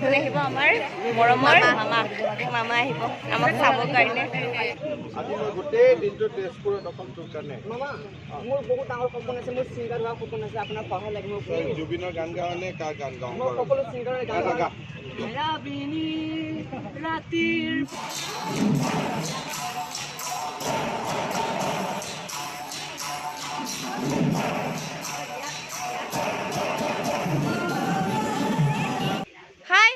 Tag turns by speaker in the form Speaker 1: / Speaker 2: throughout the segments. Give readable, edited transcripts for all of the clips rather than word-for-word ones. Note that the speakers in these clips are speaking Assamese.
Speaker 1: আজিকালি আহিব আমাৰ মৰমৰ মামা আহিব আমাক চাবৰ কাৰণে।
Speaker 2: আজি মই গোটেই দিনটো তেজপুৰত অকল তোৰ কাৰণে।
Speaker 3: মামা মোৰ বহুত ডাঙৰ সপোন আছে, মোৰ ছিংগাৰ হোৱাৰ সপোন আছে, আপোনাৰ সহায় লাগিব মোক।
Speaker 2: জুবিনৰ গান গাওঁ নে কাৰ গান গাওঁ?
Speaker 3: মই সকলো ছিংগাৰৰ গান গাওঁ। ৰাতিৰ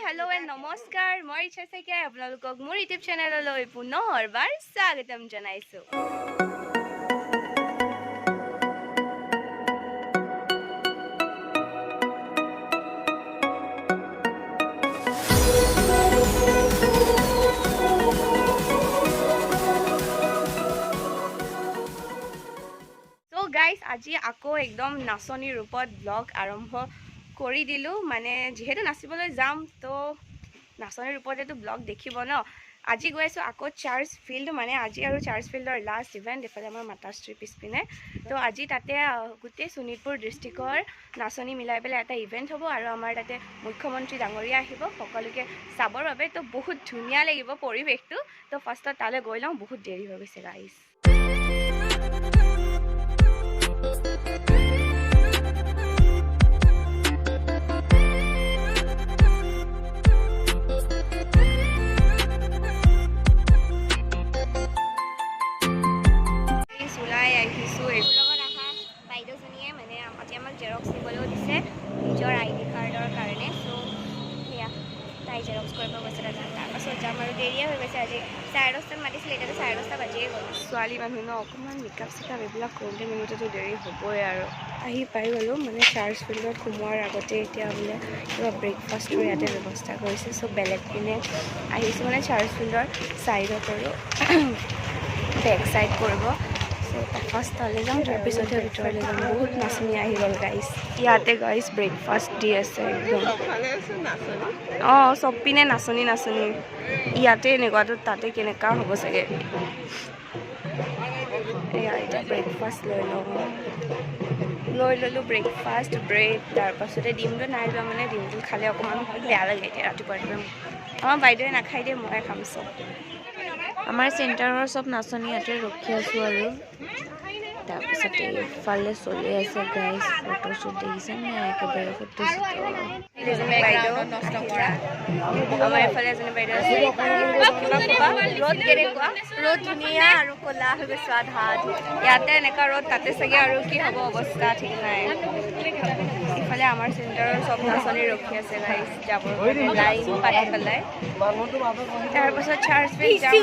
Speaker 1: हेलो एंड नमस्कार मैं इच्छा से क्या আপোনালোকক মোৰ ইউটিউব চেনেললৈ পুনৰবাৰ স্বাগতম জনাইছো। So guys আজি আকৌ একদম নাচনী ৰূপত ব্লগ আৰম্ভ কৰি দিলো, মানে যেহেতু নাচিবলৈ যাম তো নাচনীৰ ওপৰতেতো ব্লগ দেখিব ন। আজি গৈ আছোঁ আকৌ চাৰ্চ ফিল্ড, মানে আজি আৰু চাৰ্চ ফিল্ডৰ লাষ্ট ইভেণ্ট এফালে আমাৰ মাতাশ্ৰী পিছপিনে। তো আজি তাতে গোটেই শোণিতপুৰ ডিষ্ট্ৰিক্টৰ নাচনী মিলাই পেলাই এটা ইভেণ্ট হ'ব আৰু আমাৰ তাতে মুখ্যমন্ত্ৰী ডাঙৰীয়া আহিব সকলোকে চাবৰ বাবে। তো বহুত ধুনীয়া লাগিব পৰিৱেশটো। তো ফাৰ্ষ্টত তালৈ গৈ লওঁ, বহুত দেৰি হৈ গৈছে গাইজ। বাইদেউজনীয়ে মানে আজি আমাক জেৰক্স নিবলৈও দিছে নিজৰ ID কাৰ্ডৰ কাৰণে। চ' সেয়া তাই জেৰক্স কৰিব গৈছে তাৰপাছত যাম আৰু দেৰিয়ে হৈ গৈছে। আজি 10:30 মাতিছিলে, এতিয়াতো 10:30 বাজিয়ে গ'ল। ছোৱালী মানুহ ন, অকণমান মেকআপ চেকআপ এইবিলাক কৰোঁতে মেলোতেতো দেৰি হ'বই আৰু। আহি পাই গ'লোঁ, মানে চাৰ্চ ফিল্ডত সোমোৱাৰ আগতে এতিয়া বোলে কিবা ব্ৰেকফাষ্টৰ ইয়াতে ব্যৱস্থা কৰিছে। চ' বেলেগ পিনে আহিছোঁ, মানে চাৰ্চ ফিল্ডৰ ছাইডত আৰু বেক ছাইড কৰিব। ফাৰ্ষ্ট তালৈ যাম, তাৰপিছতহে ভিতৰলৈ যাম। বহুত নাচনী আহি গ'ল গাইজ। ইয়াতে গাইজ ব্ৰেকফাষ্ট দি আছে একদম। অঁ চব পিনে নাচনী নাচনী। ইয়াতে এনেকুৱাটো তাতে কেনেকুৱা হ'ব চাগে। এয়া এতিয়া ব্ৰেকফাষ্ট লৈ ল'লোঁ ব্ৰেকফাষ্ট, ব্ৰেড, তাৰপাছতে ডিমটো নাই লোৱা, মানে ডিমটো খালে অকণমান বেয়া লাগে এতিয়া ৰাতিপুৱা। আমাৰ বাইদেৱে নাখাই দিয়ে, ময়ে খাম চব। আমাৰ চেণ্টাৰৰ চব নাচনী ইয়াতে ৰখি আছোঁ আৰু তাৰপিছতে ইফালে চলি আছে গাইজ ফটোশ্বুট। দেখিছে নাই একেবাৰে ফটোশ্বুট। বাইদেউ আমাৰ এইফালে এজনী বাইদেউ আছে। ৰ'দ কেনেকুৱা? ৰ'দ ধুনীয়া আৰু ক'লা হৈ গৈছে আধা। ইয়াতে এনেকুৱা ৰ'দ, তাতে চাগে আৰু কি হ'ব অৱস্থা ঠিক নাই। ইফালে আমাৰ চেণ্টাৰৰ চব নাচনী ৰখি আছে গাইজ যাবৰ কাৰণে লাইন পাতি পেলাই। তাৰপাছত চাৰ্চ ফিল্ড যাম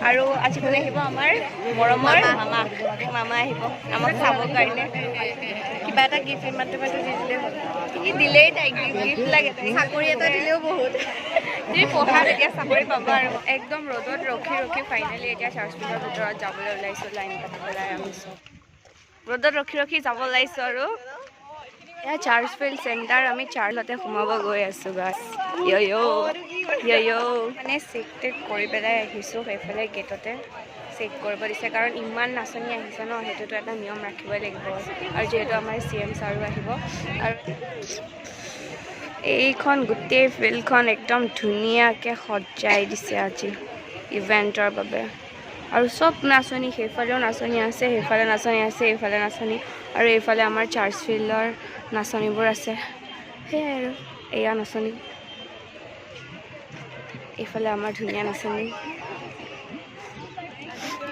Speaker 1: আৰু আজি কোনে আহিব? আমাৰ মৰমৰ মামা আহিব আমাক চাবৰ কাৰণে। কিবা এটা গিফ্ট ইমানটো দি দিলেই হ'ল। কি দিলেই তাইক গিফ্ট লাগে, চাকৰি এটা দিলেও বহুত। তুমি পঢ়া তেতিয়া চাকৰি পাবা আৰু। একদম ৰ'দত ৰখি ফাইনেলি এতিয়া চাৰ্চ ফিল্ডৰ ভিতৰত যাবলৈ ওলাইছোঁ। লাইন পাতি পেলাই আমি চব ৰ'দত ৰখি যাব ওলাইছোঁ আৰু এয়া চাৰ্চ ফিল্ড চেণ্টাৰ। আমি চাৰ্চতে সোমাব গৈ আছোঁ গাছ। মানে চেক টেক কৰি পেলাই আহিছোঁ। সেইফালে গেটতে চেক কৰিব দিছে, কাৰণ ইমান নাচনী আহিছে ন, সেইটোতো এটা নিয়ম ৰাখিবই লাগিব। আৰু যিহেতু আমাৰ CM ছাৰো আহিব। আৰু এইখন গোটেই ফিল্ডখন একদম ধুনীয়াকৈ সজাই দিছে আজি ইভেণ্টৰ বাবে। আৰু চব নাচনী, সেইফালেও নাচনী আছে, সেইফালে নাচনী আছে, এইফালে নাচনী, আৰু এইফালে আমাৰ চাৰ্চ ফিল্ডৰ নাচনীবোৰ আছে। সেয়াই আৰু এয়া নাচনী, এইফালে আমাৰ ধুনীয়া নাচনী।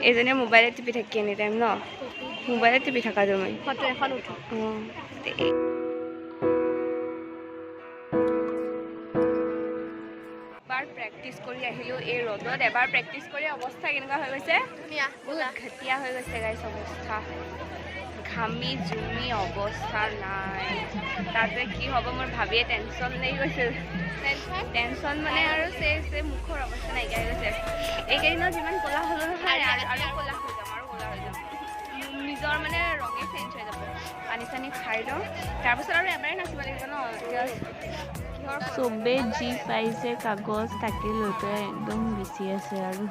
Speaker 1: এইজনীয়ে মোবাইলত টিপি থাকি এনি টাইম ন, মোবাইলত টিপি থাকা তুমি। ফটো এখন উঠো। অঁ এবাৰ প্ৰেক্টিচ কৰি আহিলোঁ এই ৰ'দত। এবাৰ প্ৰেক্টিচ কৰি অৱস্থা কেনেকুৱা হৈ গৈছে? বহুত ঘাটিয়া হৈ গৈছে গাইছ অৱস্থা। ঘামি জুমি অৱস্থা নাই। তাতে কি হ'ব মোৰ ভাবিয়ে টেনশ্যন লাগি গৈছে। টেনশ্যন মানে আৰু মুখৰ অৱস্থা নাইকিয়া হৈ গৈছে। এইকেইদিনত যিমান ক'লা হ'লোঁ নহয় আৰু ক'লা হৈ যাম আৰু ক'লা হৈ যাম। নিজৰ মানে ৰঙে চেঞ্জ হৈ যাব। পানী চানী খাই লওঁ, তাৰপিছত আৰু এবাৰে নাচিব লাগিব ন।
Speaker 4: চবেই যি পাইছে কাগজ তাকে লৈ পেলাই একদম বেছি আছে আৰু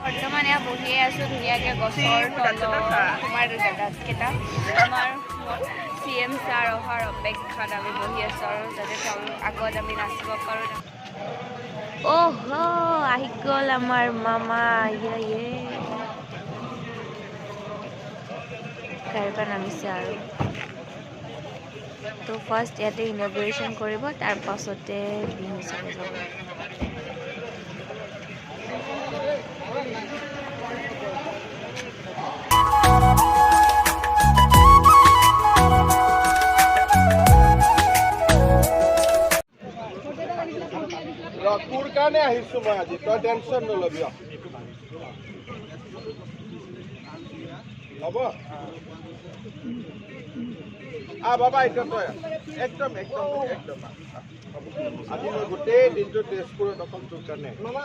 Speaker 1: বৰ্তমান এয়া বহিয়ে আছোঁ ধুনীয়াকৈ গছৰ তলত তোমাৰ জেগাকেইটা আমাৰ CM ছাৰ অহাৰ অপেক্ষাত আমি বহি আছোঁ আৰু যাতে তেওঁলোক আগত আমি নাচিব পাৰোঁ। আহি গ'ল আমাৰ মামা গাড়ীৰ পৰা নামিছে আৰু তো ফাৰ্ষ্ট ইয়াতে ইনগ্ৰেশ্যন কৰিব, তাৰ পাছতে বিহু চাব যাব।
Speaker 2: তোৰ কাৰণে আহিছো মই আজি, তই টেনশ্যন নলবি। হ'ব বাবা এতিয়া তই একদম একদম একদম আজি মই গোটেই দিনটো তেজপুৰত অকল তোৰ কাৰণে।
Speaker 3: মামা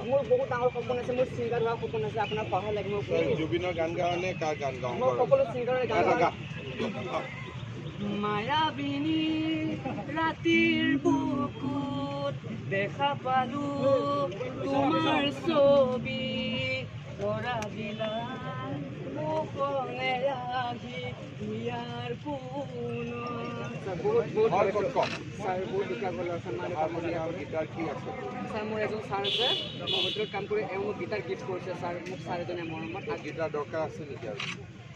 Speaker 3: মোৰ বহুত ডাঙৰ সপোন আছে, মোৰ ছিংগাৰ হোৱাৰ সপোন আছে, আপোনাৰ সহায় লাগিব মোক।
Speaker 2: জুবিনৰ গান গাওঁ নে কাৰ গান গাওঁ?
Speaker 3: মই সকলো ছিংগাৰৰ গান
Speaker 2: গা
Speaker 3: মায়াবিনী ৰাতিৰ বুকুত দেখা পালো তোমাৰ ছবি পৰা দিলা মোকনে আহি ইয়াৰ কোনো বহুত বহুত ছাৰ বহুত দুখীয়া গ'ল
Speaker 2: গীটাৰ কি আছে?
Speaker 3: ছাৰ মোৰ এজন ছাৰ আছে, মই হোটেলত কাম কৰি এওঁ মোক গীটাৰ গিফ্ট কৰিছে ছাৰ, মোক ছাৰ এজনে মৰমত।
Speaker 2: গীটাৰ দৰকাৰ আছে নেকি আৰু?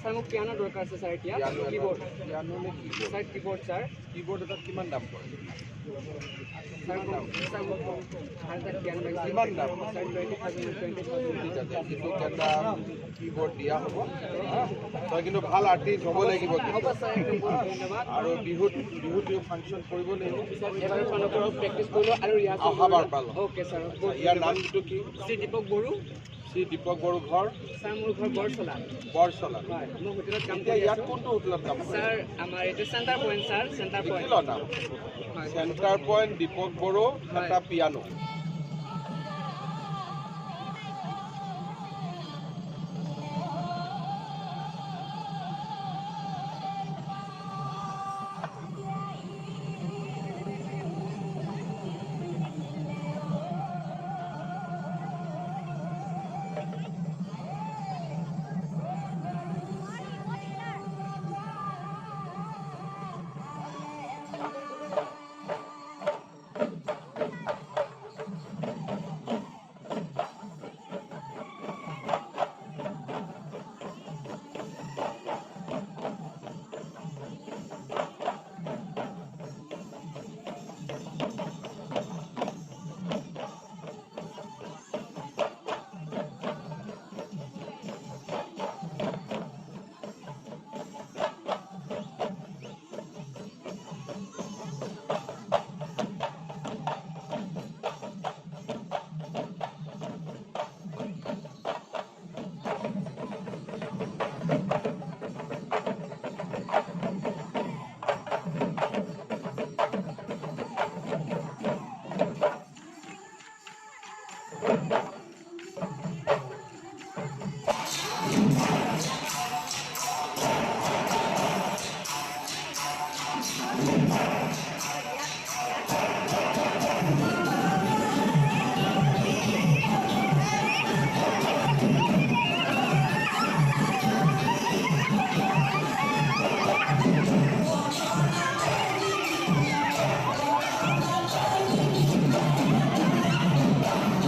Speaker 3: ছাৰ মোক পিয়ানো দৰকাৰ আছে ছাৰ এতিয়া। কিবৰ্ড
Speaker 2: পিয়ানো নে keyboard?
Speaker 3: Sir keyboard sir.
Speaker 2: Keyboard এটাত কিমান দাম পৰে?
Speaker 3: ছাৰ মোক ভাল এটা পিয়ানো লাগিছিল।
Speaker 2: কিমান দাম?
Speaker 3: ছাৰ 20,000
Speaker 2: ঠিক আছে, কিন্তু এটা কিবৰ্ড দিয়া হ'ব। তই কিন্তু ভাল আৰ্টিষ্ট হ'ব লাগিব
Speaker 3: হ'ব ছাৰ, একদম বহুত ধন্যবাদ।
Speaker 2: আৰু বিহুত ফাংচন কৰিব লাগিব।
Speaker 3: এবাৰ পৰা প্ৰেক্টিচ কৰিলোঁ আৰু
Speaker 2: অহাবাৰ পালোঁ।
Speaker 3: Okay sir.
Speaker 2: ইয়াৰ নামটো কি?
Speaker 3: শ্ৰী দীপক বড়ো।
Speaker 2: শ্ৰী দীপক বড়ো ঘৰ?
Speaker 3: ছাৰ মোৰ ঘৰ বৰচলা।
Speaker 2: বৰচলা।
Speaker 3: হয়, মই হোটেলত কাম
Speaker 2: এতিয়া
Speaker 3: কৰি
Speaker 2: ইয়াত
Speaker 3: আছোঁ।
Speaker 2: কোনটো হোটেলত কাম কৰে?
Speaker 3: ছাৰ আমাৰ এইটো centre point sir, centre point.
Speaker 2: লিখি ল নাম। চেণ্টাৰ পইণ্ট দীপক বড়ো, এটা পিয়ানো।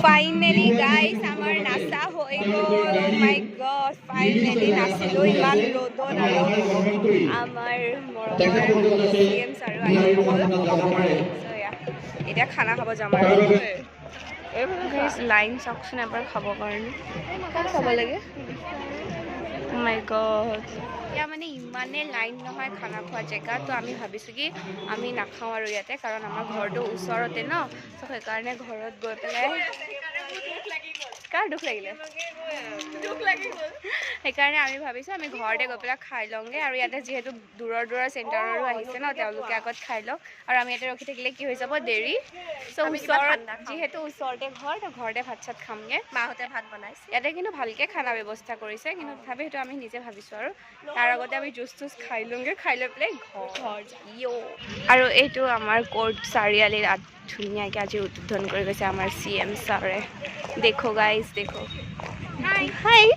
Speaker 1: ফাইনেলি গাইজ আমাৰ নাচা হৈ গ'ল। মাই গড, ফাইনেলি নাচিলোঁ ইমান ৰ'দত আৰু আমাৰ মৰমৰ CM ছাৰো আহি গ'ল। এতিয়া খানা খাব যাম আৰু লাইন চাওকচোন এবাৰ খাবৰ কাৰণে। খাব লাগে। মাই গড, এতিয়া মানে ইমানে লাইন নহয় খানা খোৱা জেগা, তো আমি ভাবিছোঁ কি আমি নাখাওঁ আৰু ইয়াতে, কাৰণ আমাৰ ঘৰটো ওচৰতে ন, ত' সেইকাৰণে ঘৰত গৈ পেলাই কাৰ দুখ লাগিলে সেইকাৰণে আমি ভাবিছোঁ আমি ঘৰতে গৈ পেলাই খাই লওঁগৈ। আৰু ইয়াতে যিহেতু দূৰৰ চেণ্টাৰৰো আহিছে ন, তেওঁলোকে আগত খাই লওক, আৰু আমি ইয়াতে ৰখি থাকিলে কি হৈ যাব দেৰি। চ' ওচৰত যিহেতু ওচৰতে ঘৰ, তো ঘৰতে ভাত চাত খামগৈ। মাহঁতে ভাত বনাইছে ইয়াতে, কিন্তু ভালকৈ খানা ব্যৱস্থা কৰিছে, কিন্তু তথাপি সেইটো আমি নিজে ভাবিছোঁ আৰু তাৰ আগতে আমি জুচ টুচ খাই লওঁগৈ, খাই লৈ পেলাই ঘৰ আৰু এইটো আমাৰ কোৰ্ট চাৰিআলিৰ ধুনীয়াকৈ আজি উদ্বোধন কৰি গৈছে আমাৰ CM ছাৰে। দেখো গাইজ, দেখো हाय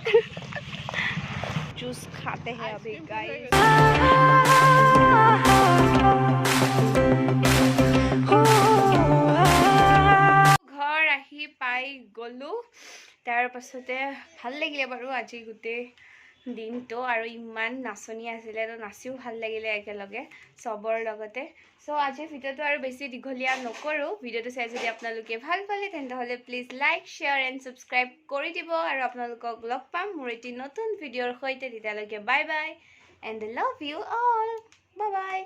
Speaker 1: जूस खाते हैं अभी गाइस घर आही पाई गलो तार पाछते ভাল লাগিলে বাৰু আজি গুটে দিনটো আৰু ইমান নাচনি আছিল তো নাচিও ভাল লাগিলে একেলগে সবৰ লগতে সো আজি ভিডিওটো আৰু বেছি দীঘলীয়া নকৰো ভিডিওটো চাই যদি আপোনালোকে ভাল পালে তেন্তে হলে please like share and subscribe কৰি দিব আৰু আপোনালোকক লগ পাম মোৰ এটি নতুন ভিডিওৰ সৈতে তেতিয়ালৈকে bye bye and love you all bye bye